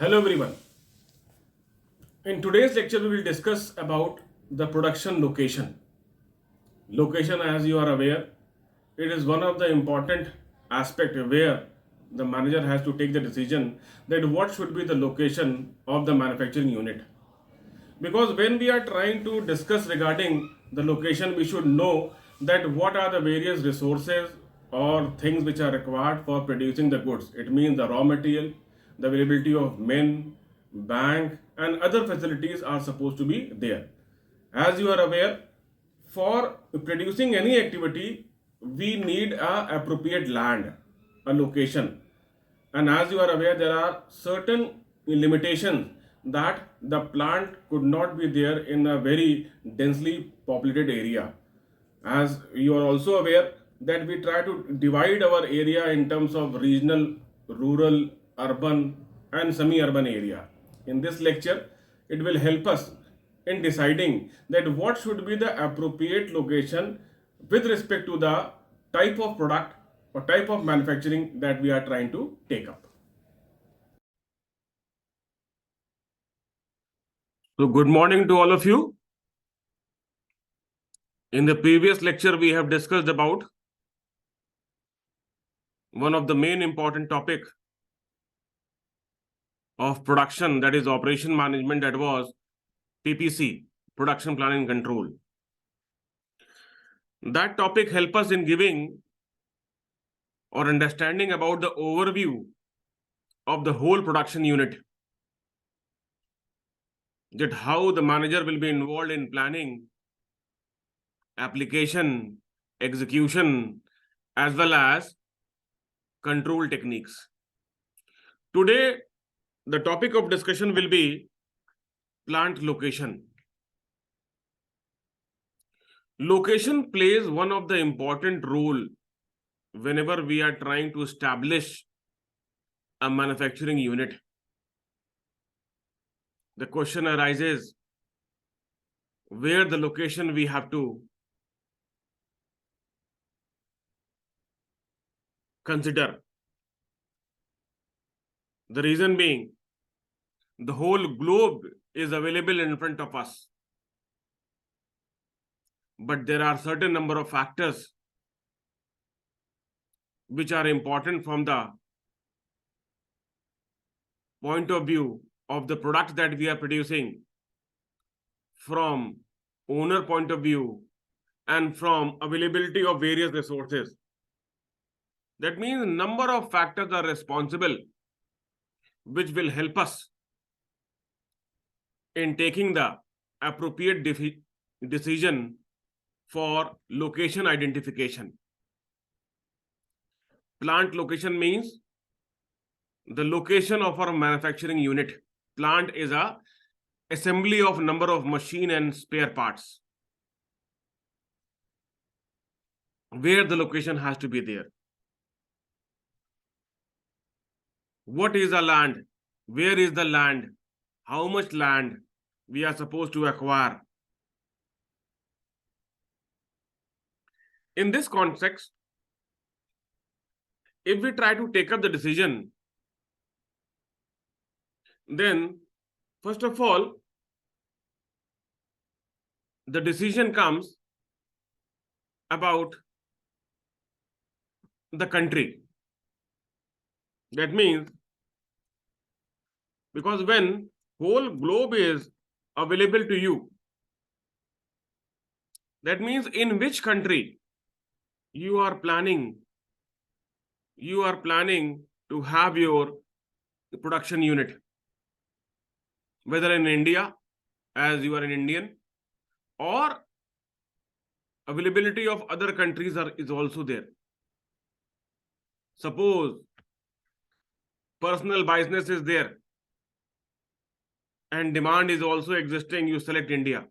Hello everyone. In today's lecture we will discuss about the production location. Location, as you are aware, it is one of the important aspect where the manager has to take the decision that what should be the location of the manufacturing unit. Because when we are trying to discuss regarding the location, we should know that what are the various resources or things which are required for producing the goods. It means the raw material, the availability of men, bank, and other facilities are supposed to be there. As you are aware, for producing any activity, we need a appropriate land, a location. And as you are aware, there are certain limitations that the plant could not be there in a very densely populated area. As you are also aware that we try to divide our area in terms of regional, rural, urban, and semi-urban area. In this lecture, it will help us in deciding that what should be the appropriate location with respect to the type of product or type of manufacturing that we are trying to take up. So, good morning to all of you. In the previous lecture, we have discussed about one of the main important topic of production, that is operation management, that was PPC, production planning control. That topic help us in giving or understanding about the overview of the whole production unit, that how the manager will be involved in planning, application, execution, as well as control techniques. Today, the topic of discussion will be plant location. Location plays one of the important role whenever we are trying to establish a manufacturing unit. The question arises where the location we have to consider. The reason being, the whole globe is available in front of us, but there are certain number of factors which are important from the point of view of the product that we are producing, from owner point of view, and from availability of various resources. That means number of factors are responsible which will help us in taking the appropriate decision for location identification. Plant location means the location of our manufacturing unit. Plant is a assembly of number of machine and spare parts, where the location has to be there. What is the land? Where is the land? How much land we are supposed to acquire? In this context, if we try to take up the decision, then first of all, the decision comes about the country. That means, because when whole globe is available to you, that means in which country you are planning to have your production unit, whether in India, as you are an Indian, or availability of other countries is also there. Suppose personal business is there and demand is also existing, you select India.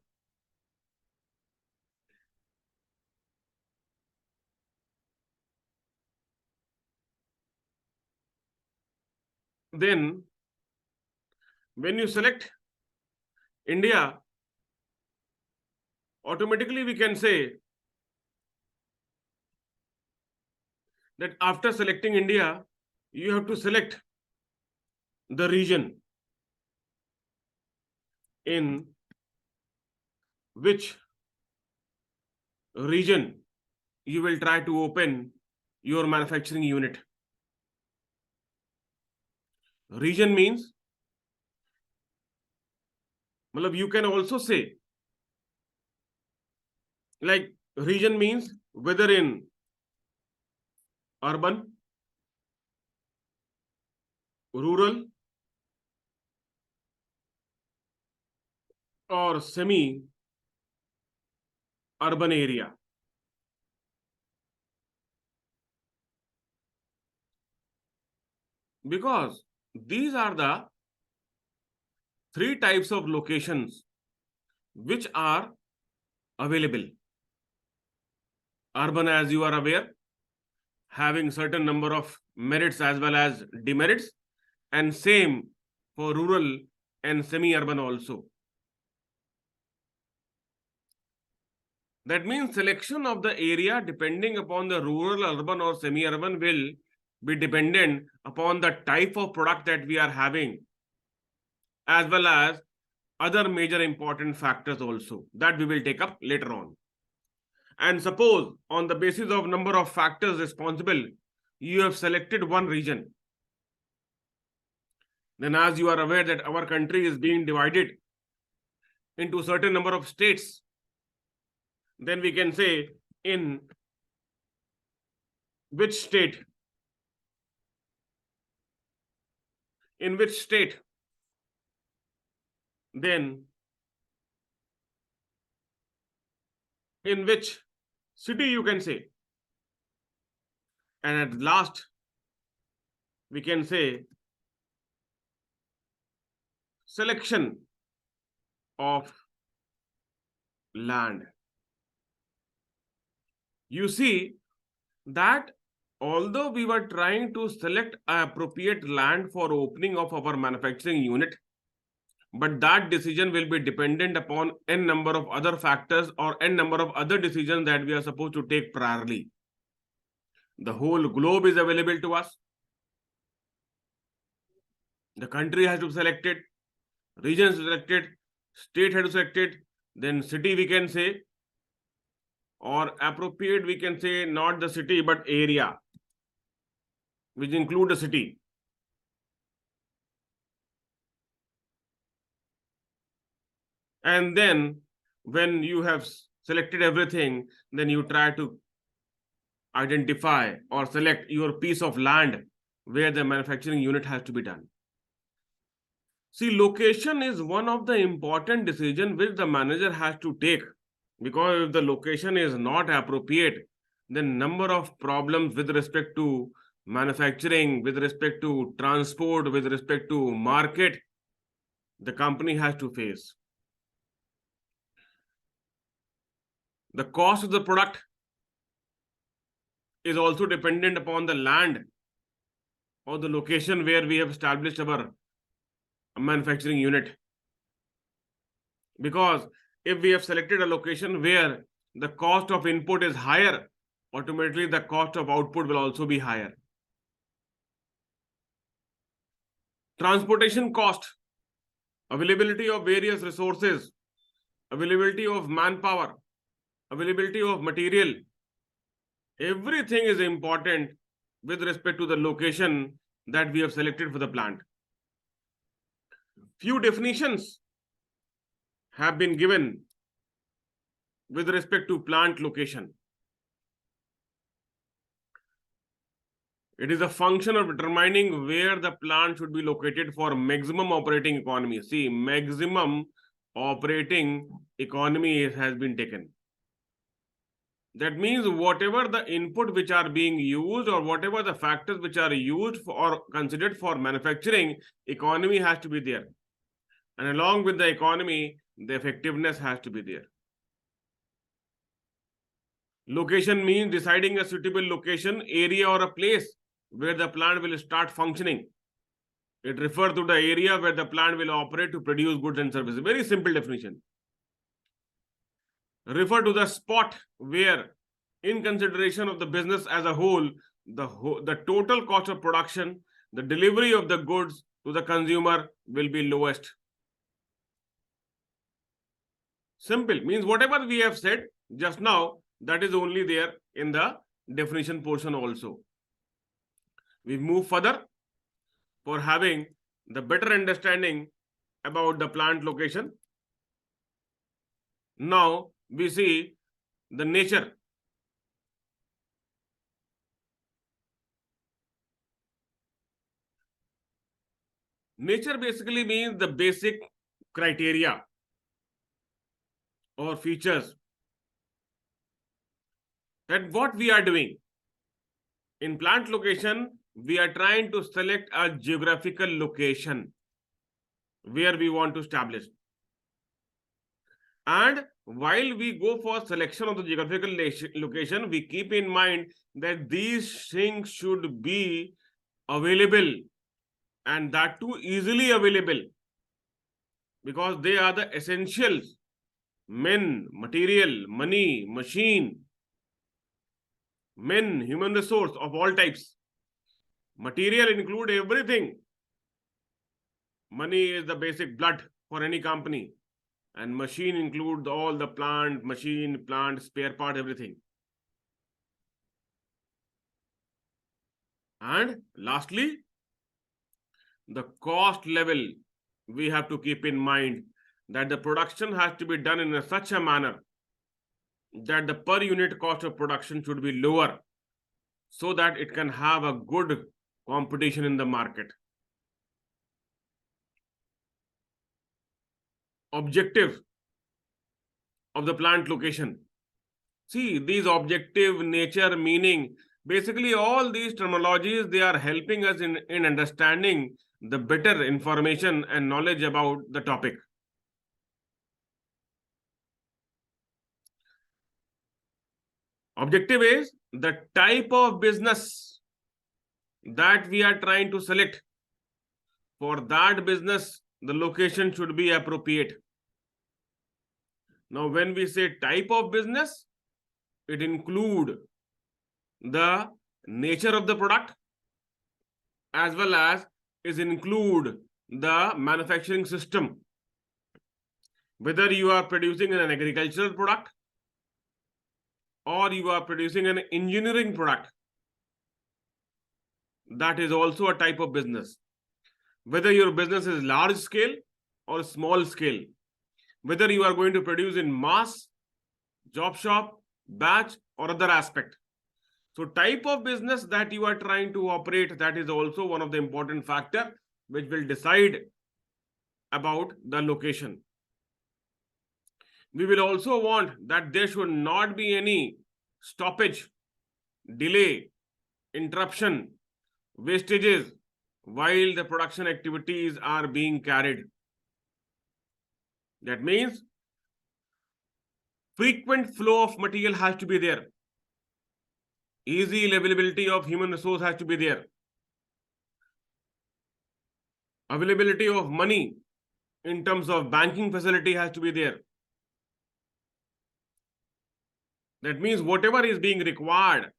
Then when you select India, automatically we can say that after selecting India, you have to select the region. in which region you will try to open your manufacturing unit. Region means, you can also say, like, region means whether in urban, rural, or semi urban area. Because these are the three types of locations which are available. Urban, as you are aware, having certain number of merits as well as demerits, and same for rural and semi-urban also. That means selection of the area depending upon the rural, urban or semi-urban will be dependent upon the type of product that we are having, as well as other major important factors also that we will take up later on. And suppose on the basis of number of factors responsible, you have selected one region. Then, as you are aware that our country is being divided into certain number of states, then we can say in which state, then in which city you can say, and at last we can say selection of land. You see that although we were trying to select appropriate land for opening of our manufacturing unit, but that decision will be dependent upon n number of other factors or n number of other decisions that we are supposed to take priorly. The whole globe is available to us. The country has to be selected, region selected, state has to selected, then city we can say, or appropriate we can say not the city but area, which include the city. And then when you have selected everything, then you try to identify or select your piece of land where the manufacturing unit has to be done. See, location is one of the important decisions which the manager has to take, because if the location is not appropriate, then number of problems with respect to manufacturing, with respect to transport, with respect to market, the company has to face. The cost of the product is also dependent upon the land or the location where we have established our manufacturing unit. Because if we have selected a location where the cost of input is higher, automatically the cost of output will also be higher. Transportation cost, availability of various resources, availability of manpower, availability of material, everything is important with respect to the location that we have selected for the plant. Few definitions have been given with respect to plant location. It is a function of determining where the plant should be located for maximum operating economy. See, maximum operating economy has been taken. That means whatever the input which are being used or whatever the factors which are used for or considered for manufacturing, economy has to be there. And along with the economy, the effectiveness has to be there. Location means deciding a suitable location, area or a place where the plant will start functioning. It refers to the area where the plant will operate to produce goods and services. Very simple definition. Refer to the spot where, in consideration of the business as a whole, the total cost of production, the delivery of the goods to the consumer will be lowest. Simple. Means whatever we have said just now, that is only there in the definition portion also. We move further for having the better understanding about the plant location. Now we see the nature. Nature basically means the basic criteria or features that what we are doing. In plant location, we are trying to select a geographical location where we want to establish. And while we go for selection of the geographical location, we keep in mind that these things should be available, and that too easily available, because they are the essentials: men, material, money, machine, men, human resource of all types. Material include everything. Money is the basic blood for any company, and machine includes all the plant, machine, plant, spare part, everything. And lastly, the cost level. We have to keep in mind that the production has to be done in such a manner that the per unit cost of production should be lower, so that it can have a good competition in the market. Objective of the plant location. See, these objective, nature, meaning, basically all these terminologies, they are helping us in understanding the better information and knowledge about the topic. Objective is the type of business that we are trying to select. For that business, the location should be appropriate. Now, when we say type of business, it includes the nature of the product, as well as is include the manufacturing system. Whether you are producing an agricultural product or you are producing an engineering product, that is also a type of business. Whether your business is large scale or small scale, whether you are going to produce in mass, job shop, batch, or other aspect. So type of business that you are trying to operate, that is also one of the important factor which will decide about the location. We will also want that there should not be any stoppage, delay, interruption, wastages while the production activities are being carried. That means frequent flow of material has to be there. Easy availability of human resource has to be there. Availability of money in terms of banking facility has to be there. That means whatever is being required,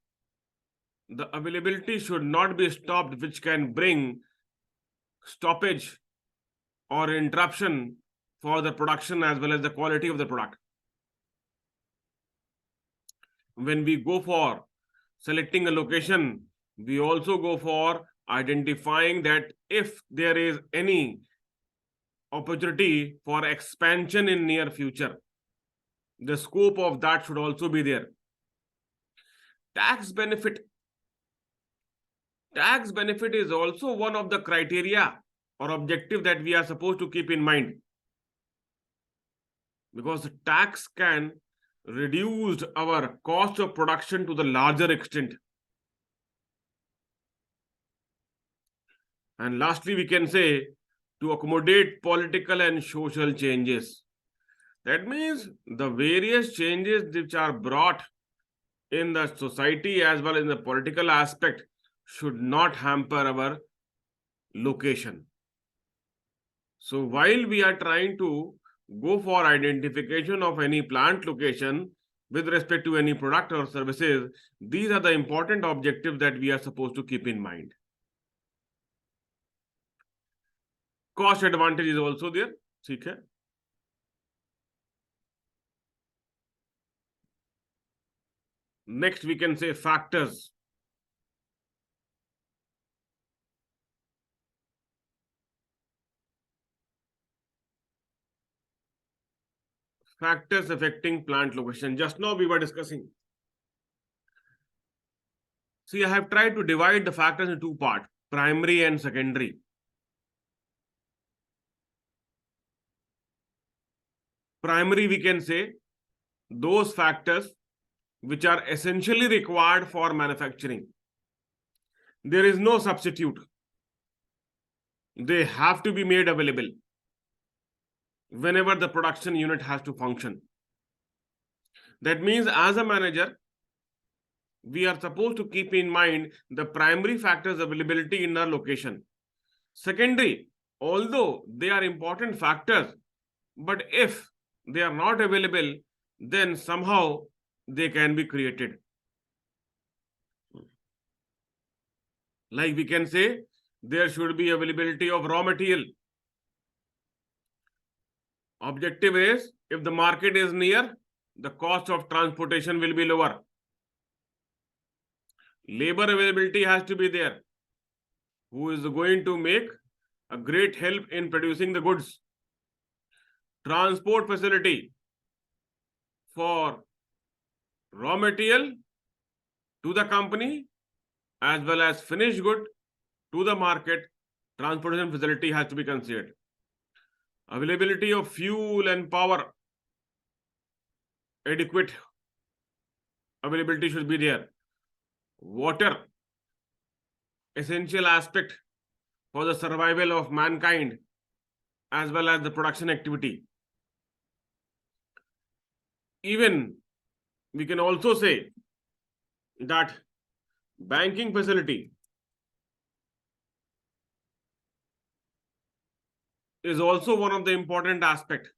the availability should not be stopped, which can bring stoppage or interruption for the production as well as the quality of the product. When we go for selecting a location, we also go for identifying that if there is any opportunity for expansion in near future, the scope of that should also be there. Tax benefit. Tax benefit is also one of the criteria or objective that we are supposed to keep in mind, because tax can reduce our cost of production to the larger extent. And lastly, we can say to accommodate political and social changes. That means the various changes which are brought in the society as well as in the political aspect should not hamper our location. So while we are trying to go for identification of any plant location with respect to any product or services, these are the important objectives that we are supposed to keep in mind. Cost advantage is also there. ठीक है? Next, we can say factors. Factors affecting plant location. Just now we were discussing. See, I have tried to divide the factors into two parts, primary and secondary. Primary, we can say those factors which are essentially required for manufacturing. There is no substitute. They have to be made available whenever the production unit has to function. That means as a manager, we are supposed to keep in mind the primary factors availability in our location. Secondary, although they are important factors, but if they are not available, then somehow they can be created. Like we can say, there should be availability of raw material. Objective is, if the market is near, the cost of transportation will be lower. Labor availability has to be there, who is going to make a great help in producing the goods. Transport facility for raw material to the company as well as finished good to the market, transportation facility has to be considered. Availability of fuel and power, adequate availability should be there. Water, essential aspect for the survival of mankind as well as the production activity. Even we can also say that banking facility is also one of the important aspects.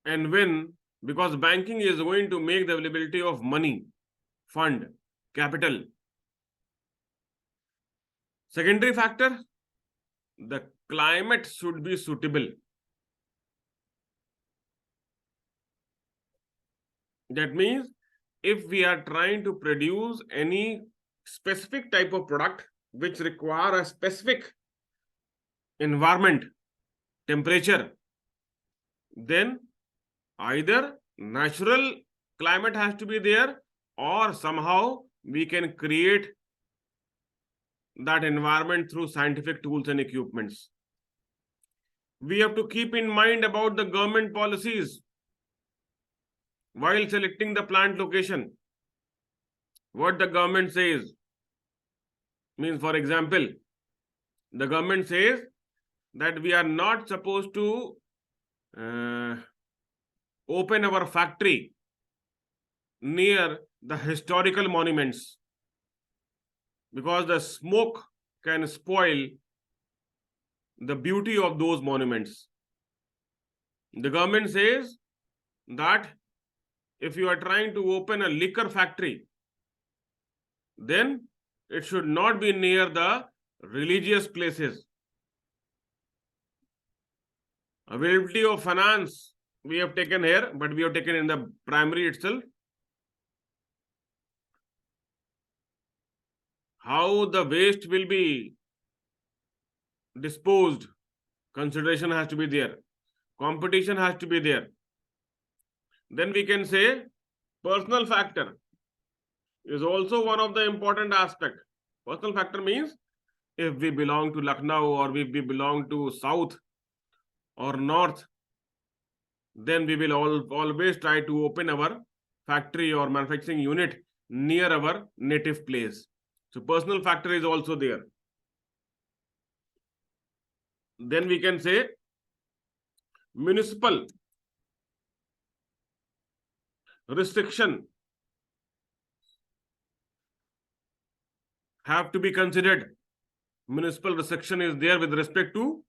And when, because banking is going to make the availability of money, fund, capital. Secondary factor, the climate should be suitable. That means if we are trying to produce any specific type of product which require a specific environment, temperature, then either natural climate has to be there or somehow we can create that environment through scientific tools and equipments. We have to keep in mind about the government policies while selecting the plant location. What the government says means, for example, the government says that we are not supposed to open our factory near the historical monuments because the smoke can spoil the beauty of those monuments. The government says that if you are trying to open a liquor factory, then it should not be near the religious places. Availability of finance we have taken here, but we have taken in the primary itself. How the waste will be disposed, consideration has to be there. Competition has to be there. Then we can say personal factor is also one of the important aspect. Personal factor means if we belong to Lucknow or if we belong to South or North, then we will always try to open our factory or manufacturing unit near our native place. So personal factor is also there. Then we can say municipal restriction have to be considered. Municipal restriction is there with respect to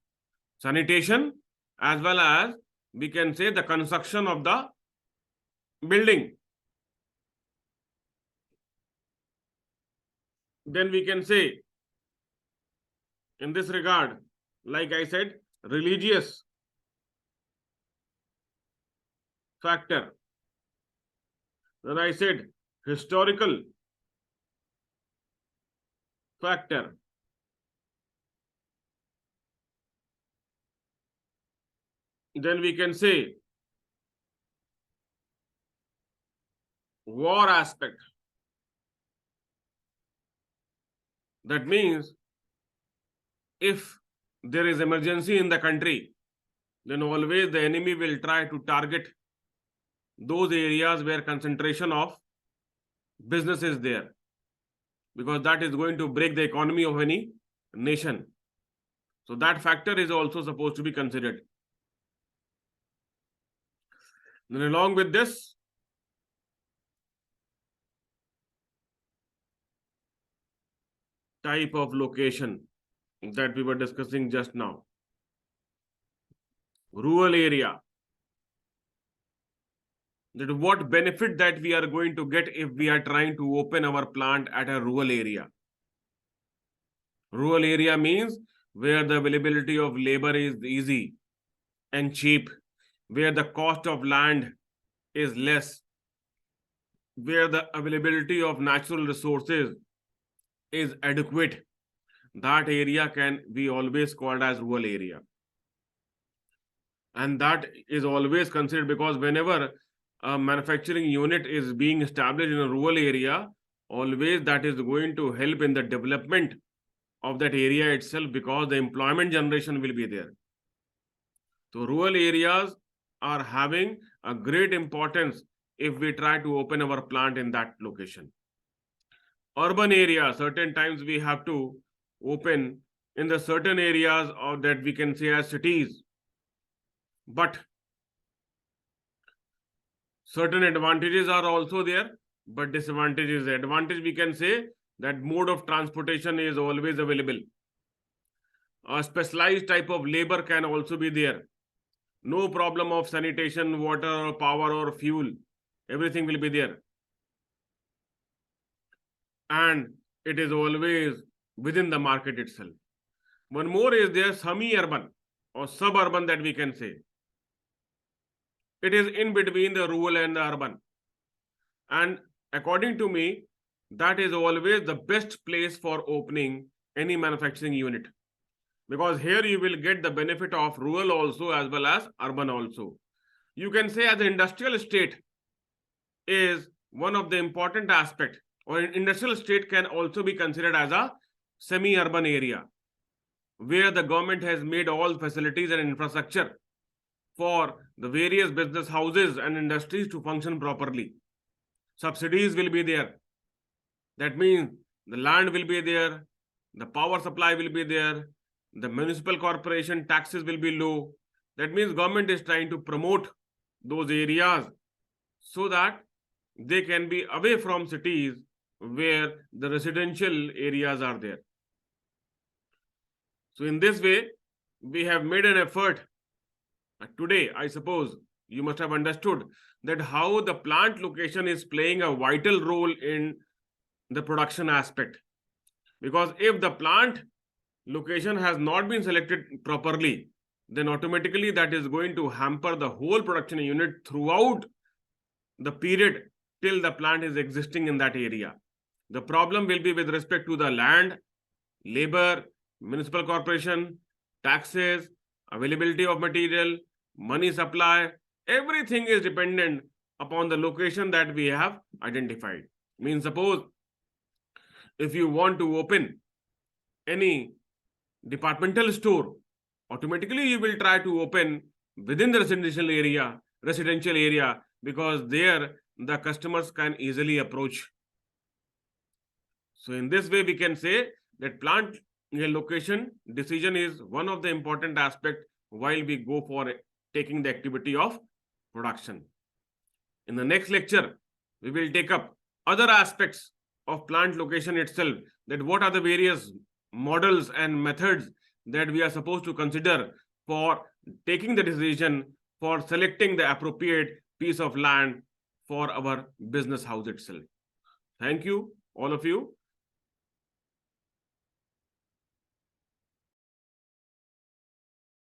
sanitation as well as we can say the construction of the building. Then we can say in this regard, like I said, religious factor. Then I said historical factor. Then we can say war aspect. That means if there is emergency in the country, then always the enemy will try to target those areas where concentration of business is there, because that is going to break the economy of any nation. So that factor is also supposed to be considered. Then along with this, type of location that we were discussing just now. Rural area. That what benefit that we are going to get if we are trying to open our plant at a rural area. Rural area means where the availability of labor is easy and cheap, where the cost of land is less, where the availability of natural resources is adequate. That area can be always called as rural area. And that is always considered because whenever a manufacturing unit is being established in a rural area, always that is going to help in the development of that area itself, because the employment generation will be there. So rural areas are having a great importance if we try to open our plant in that location. Urban area, certain times we have to open in the certain areas or that we can say as cities. But certain advantages are also there, but disadvantages. The advantage we can say that mode of transportation is always available. A specialized type of labor can also be there. No problem of sanitation, water, or power, or fuel. Everything will be there. And it is always within the market itself. One more is there, semi-urban or suburban that we can say. It is in between the rural and the urban. And according to me, that is always the best place for opening any manufacturing unit. Because here you will get the benefit of rural also as well as urban also. You can say as an industrial estate is one of the important aspects, or an industrial estate can also be considered as a semi-urban area where the government has made all facilities and infrastructure for the various business houses and industries to function properly. Subsidies will be there. That means the land will be there, the power supply will be there, the municipal corporation taxes will be low. That means government is trying to promote those areas so that they can be away from cities where the residential areas are there. So in this way, we have made an effort. Today, I suppose you must have understood that how the plant location is playing a vital role in the production aspect. Because if the plant location has not been selected properly, then automatically that is going to hamper the whole production unit throughout the period till the plant is existing in that area. The problem will be with respect to the land, labor, municipal corporation, taxes, availability of material, money supply. Everything is dependent upon the location that we have identified. Means suppose if you want to open any departmental store, automatically you will try to open within the residential area, because there the customers can easily approach. So in this way, we can say that plant location decision is one of the important aspects while we go for taking the activity of production. In the next lecture, we will take up other aspects of plant location itself, that what are the various models and methods that we are supposed to consider for taking the decision for selecting the appropriate piece of land for our business house itself. Thank you, all of you.